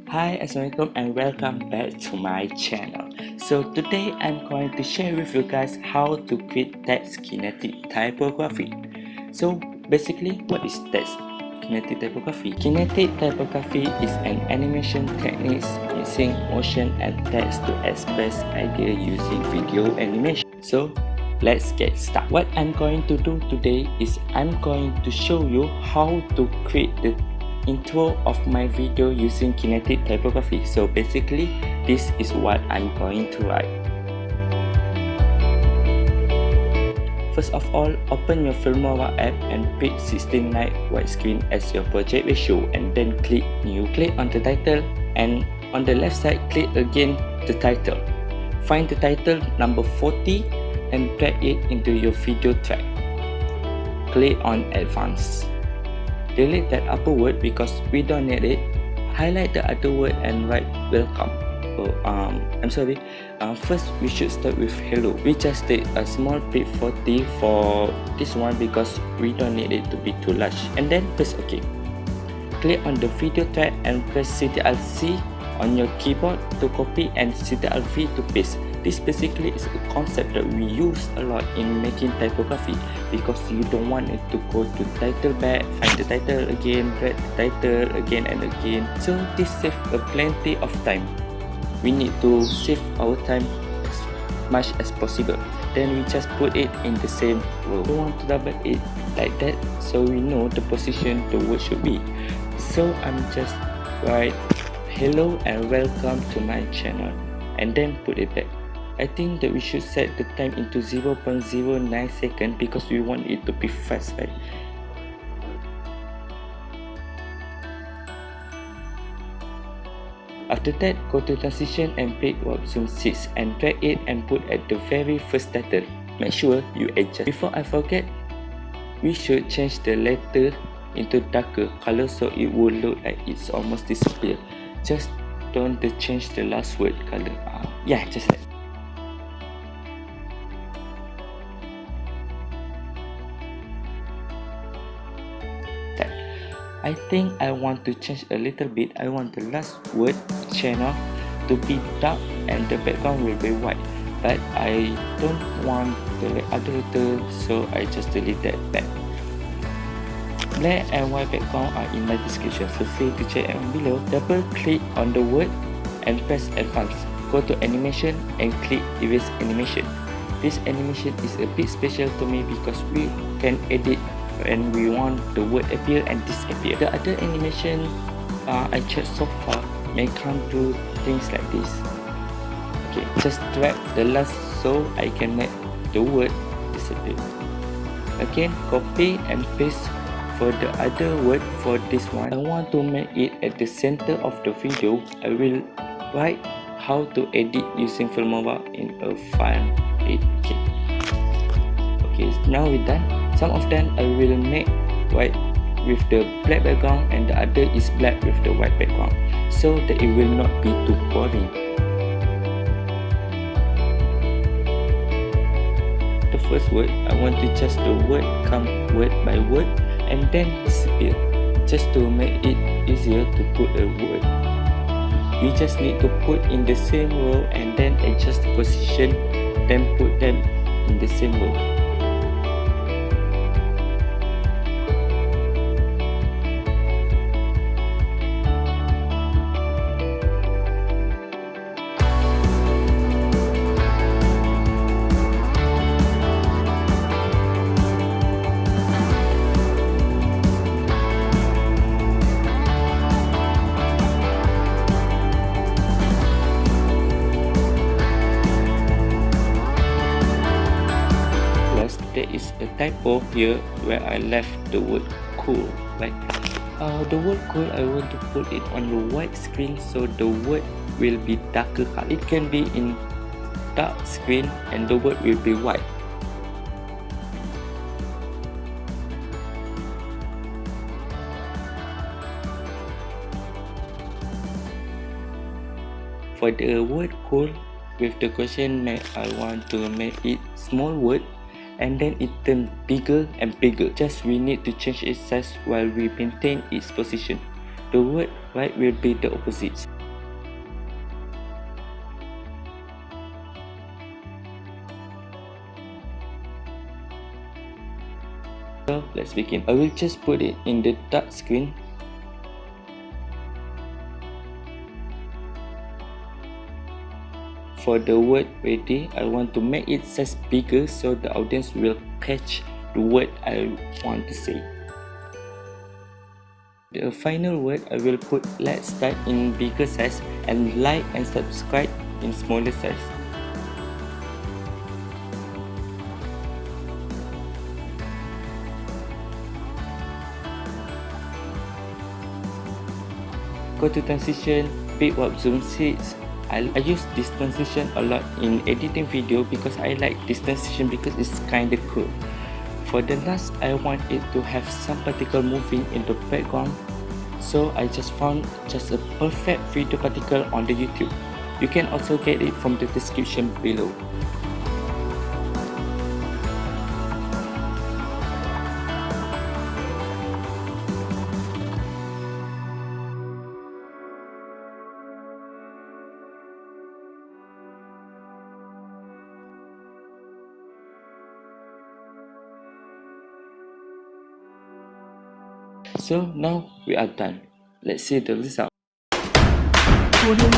Hi, Assalamualaikum and welcome back to my channel. So today I'm going to share with you guys how to create text kinetic typography. So basically, what is text kinetic typography? Kinetic typography is an animation technique using motion and text to express idea using video animation. So let's get started. What I'm going to do today is I'm going to show you how to create the intro of my video using kinetic typography. So basically this is what I'm going to write. First of all, open your FILMORA app and pick 16:9 widescreen as your project ratio and then click new. Click on the title and on the left side click again the title. Find the title number 40 and drag it into your video track. Click on advanced. Delete that upper word because we don't need it. Highlight the other word and write welcome. First we should start with hello. We just take a small print 40 for this one because we don't need it to be too large. And then press OK. Click on the video track and press Ctrl+C on your keyboard to copy and Ctrl+V to paste. This basically is a concept that we use a lot in making typography because you don't want it to go to title back, find the title again, drag the title again and again. So this saves plenty of time. We need to save our time as much as possible. Then we just put it in the same row. We want to double it like that so we know the position the word should be. So I'm just write hello and welcome to my channel and then put it back. I think that we should set the time into 0.09 seconds because we want it to be fast, right? After that, go to transition and pick warp zoom 6 and drag it and put at the very first title. Make sure you adjust. Before I forget, we should change the letter into darker color so it will look like it's almost disappear. Just don't change the last word color. Just like that. I think I want to change a little bit. I want the last word channel to be dark and the background will be white, but I don't want the other letter, so I just delete that back. Black and white background are in my description, so feel free to check them below. Double click on the word and press advanced. Go to animation and click erase animation. This animation is a bit special to me because we can edit when we want the word appear and disappear. The other animation I checked so far may come to things like this. Okay, just drag the last so I can make the word disappear. Again, copy and paste for the other word. For this one, I want to make it at the center of the video. I will write how to edit using FILMORA in a file. Okay, now we're done. Some of them I will make white with the black background and the other is black with the white background so that it will not be too boring. The first word, I want to just the word come word by word and then disappear, just to make it easier to put a word. We just need to put in the same row and then adjust the position, then put them in the same row. There is a typo here where I left the word cool, right? The word cool, I want to put it on the white screen so the word will be darker color. It can be in dark screen and the word will be white. For the word cool with the question mark, I want to make it small word and then it turns bigger and bigger. Just we need to change its size while we maintain its position. The word right will be the opposite. So let's begin. I will just put it in the dark screen. For the word ready, I want to make it size bigger so the audience will catch the word I want to say. The final word I will put let's start in bigger size and like and subscribe in smaller size. Go to transition, pick warp zoom 6. I use this transition a lot in editing video because I like this transition because it's kinda cool. For the last, I want it to have some particle moving in the background, so I just found just a perfect video particle on the YouTube. You can also get it from the description below. So now we are done. Let's see the result. Audio